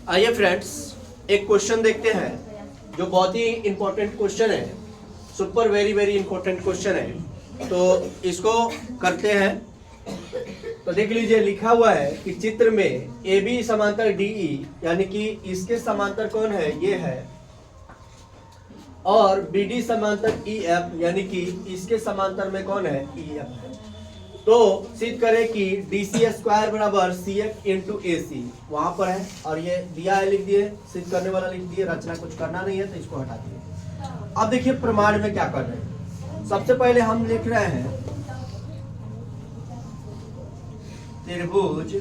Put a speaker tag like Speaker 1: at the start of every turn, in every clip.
Speaker 1: आइए फ्रेंड्स, एक क्वेश्चन देखते हैं जो बहुत ही इंपॉर्टेंट क्वेश्चन है, super very very important question है। तो इसको करते हैं। तो देख लीजिए, लिखा हुआ है कि चित्र में ए बी समांतर डी ई, यानी कि इसके समांतर कौन है, ये है, और बी डी समांतर ई एफ, यानी कि इसके समांतर में कौन है, ई एफ है। तो सिद्ध करें कि डी सी स्क्वायर बराबर सी एफ इंटू ए सी, वहां पर है और ये दिया है, लिख दिए, सिद्ध करने वाला लिख दिए, रचना कुछ करना नहीं है तो इसको हटा दिए। अब देखिए प्रमाण में क्या कर रहे हैं। सबसे पहले हम लिख रहे हैं त्रिभुज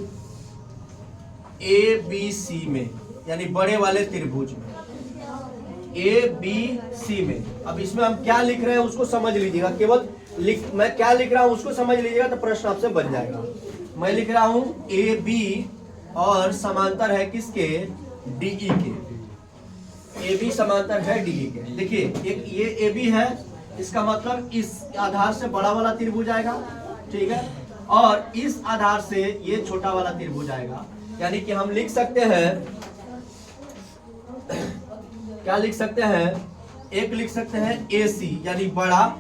Speaker 1: ए बी सी में, यानी बड़े वाले त्रिभुज में ए बी सी में। अब इसमें हम क्या लिख रहे हैं उसको समझ लीजिएगा, केवल मैं क्या लिख रहा हूं उसको समझ लीजिएगा तो प्रश्न आपसे बन जाएगा। मैं लिख रहा हूं ए बी और समांतर है किसके, डीई के। ए बी समांतर है डीई के। देखिए एक ये ए बी है, इसका मतलब इस आधार से बड़ा वाला त्रिभुज आएगा, ठीक है, और इस आधार से ये छोटा वाला त्रिभुज आएगा। यानी कि हम लिख सकते हैं, क्या लिख सकते हैं, एक लिख सकते हैं ए सी यानी बड़ा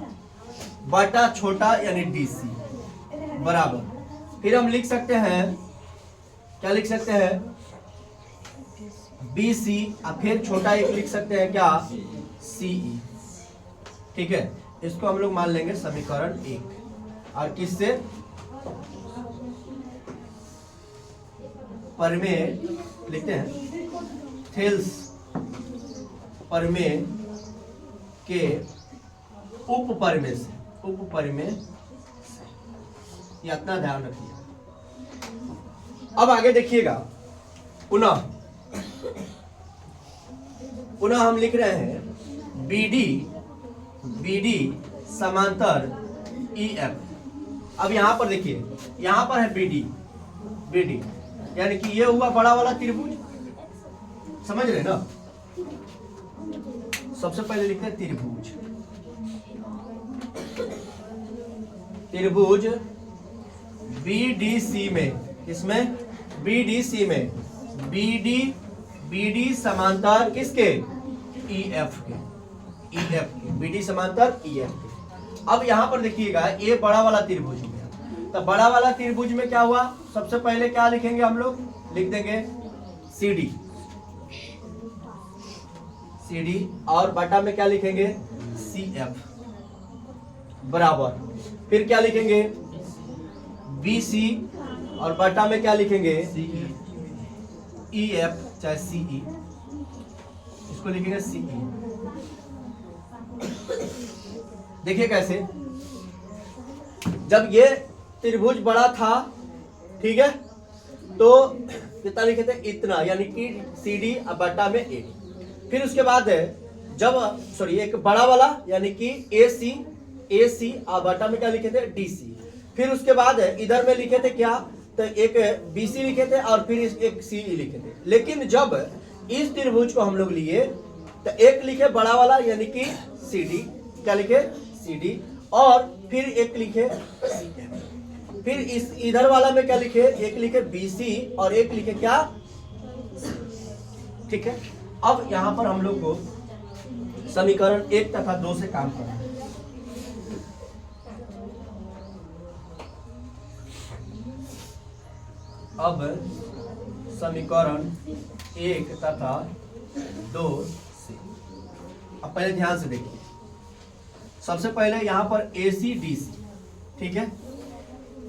Speaker 1: बटा छोटा यानी डी सी बराबर। फिर हम लिख सकते हैं, क्या लिख सकते हैं, बी सी, और फिर छोटा एक लिख सकते हैं क्या, सी ई। ठीक है, इसको हम लोग मान लेंगे समीकरण 1। और किससे, प्रमेय लिखते हैं, थेल्स प्रमेय के उपप्रमेय से, उपप्रमेय, ये इतना ध्यान रखिए। अब आगे देखिएगा, पुनः हम लिख रहे हैं BD समांतर EF। अब यहां पर देखिए, यहां पर है BD यानी कि ये हुआ बड़ा वाला त्रिभुज, समझ रहे ना। सबसे पहले लिखते हैं त्रिभुज BDC में, इसमें BDC में BD समांतर किसके, EF के, BD समांतर EF के। अब यहां पर देखिएगा ये बड़ा वाला त्रिभुज हो गया। तो बड़ा वाला त्रिभुज में क्या हुआ, सबसे पहले क्या लिखेंगे हम लोग, लिख देंगे CD और बटा में क्या लिखेंगे, CF बराबर। फिर क्या लिखेंगे, BC और बटा में क्या लिखेंगे, EF चाहे CE, इसको लिखेंगे CE। देखिए कैसे, जब ये त्रिभुज बड़ा था, ठीक है, तो कितना लिखे थे, इतना, यानी कि CD और बटा में A। फिर उसके बाद है जब एक बड़ा वाला यानी कि AC और बटा में क्या लिखे थे, DC। फिर उसके बाद है इधर में लिखे थे क्या, तो एक BC लिखे थे और फिर एक CE लिखे थे। लेकिन जब इस त्रिभुज को हम लोग लिए तो एक लिखे बड़ा वाला यानी कि CD, क्या लिखे, CD, और फिर एक लिखे CF। फिर इस इधर वाला में क्या लिखे, एक लिखे BC और एक लिखे क्या, ठीक है। अब यहां पर हम लोग को समीकरण 1 तथा 2 से काम करना है। अब समीकरण 1 तथा 2 से, अब पहले ध्यान से देखिए। सबसे पहले यहां पर AC DC, ठीक है,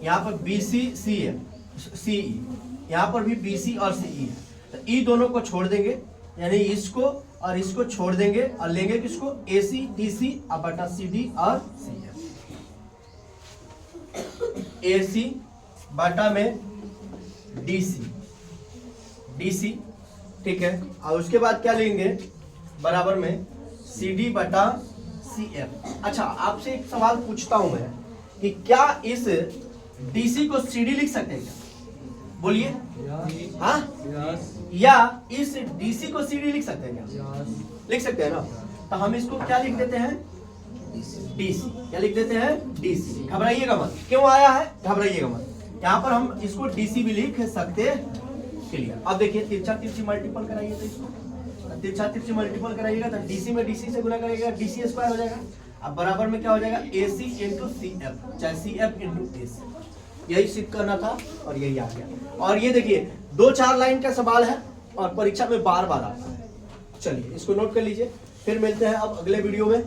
Speaker 1: यहां पर BC CE, यहां पर भी BC और CE है। तो ई दोनों को छोड़ देंगे, यानी इसको और इसको छोड़ देंगे और लेंगे किसको, AC DC और बटा CD और CF। AC बटा में DC, ठीक है, और उसके बाद क्या लेंगे, बराबर में CD बटा CF। अच्छा, आपसे एक सवाल पूछता हूं मैं कि क्या इस DC को CD लिख सकते हैं क्या, बोलिए, हाँ, या इस DC को CD लिख सकते हैं क्या, लिख सकते हैं ना। तो हम इसको क्या लिख देते हैं, DC, क्या लिख देते हैं, DC। घबराइएगा मत, क्यों आया है, घबराइएगा मत। यहाँ पर हम इसको DC भी लिख सकते क्लियर। अब देखिए तिरछा तिरछी मल्टीपल कराइए तो इसको, तिरछा तिरछी मल्टीपल कराइएगा तो डीसी में डीसी से गुना करिएगा, डीसी स्क्वायर हो जाएगा। अब बराबर में क्या हो जाएगा, AC इंटू CF, चाहे CF इंटू AC। यही सिद्ध करना था और यही आ गया। और ये देखिए 2-4 लाइन का सवाल है और परीक्षा में बार बार आता है। चलिए इसको नोट कर लीजिए, फिर मिलते हैं अब अगले वीडियो में।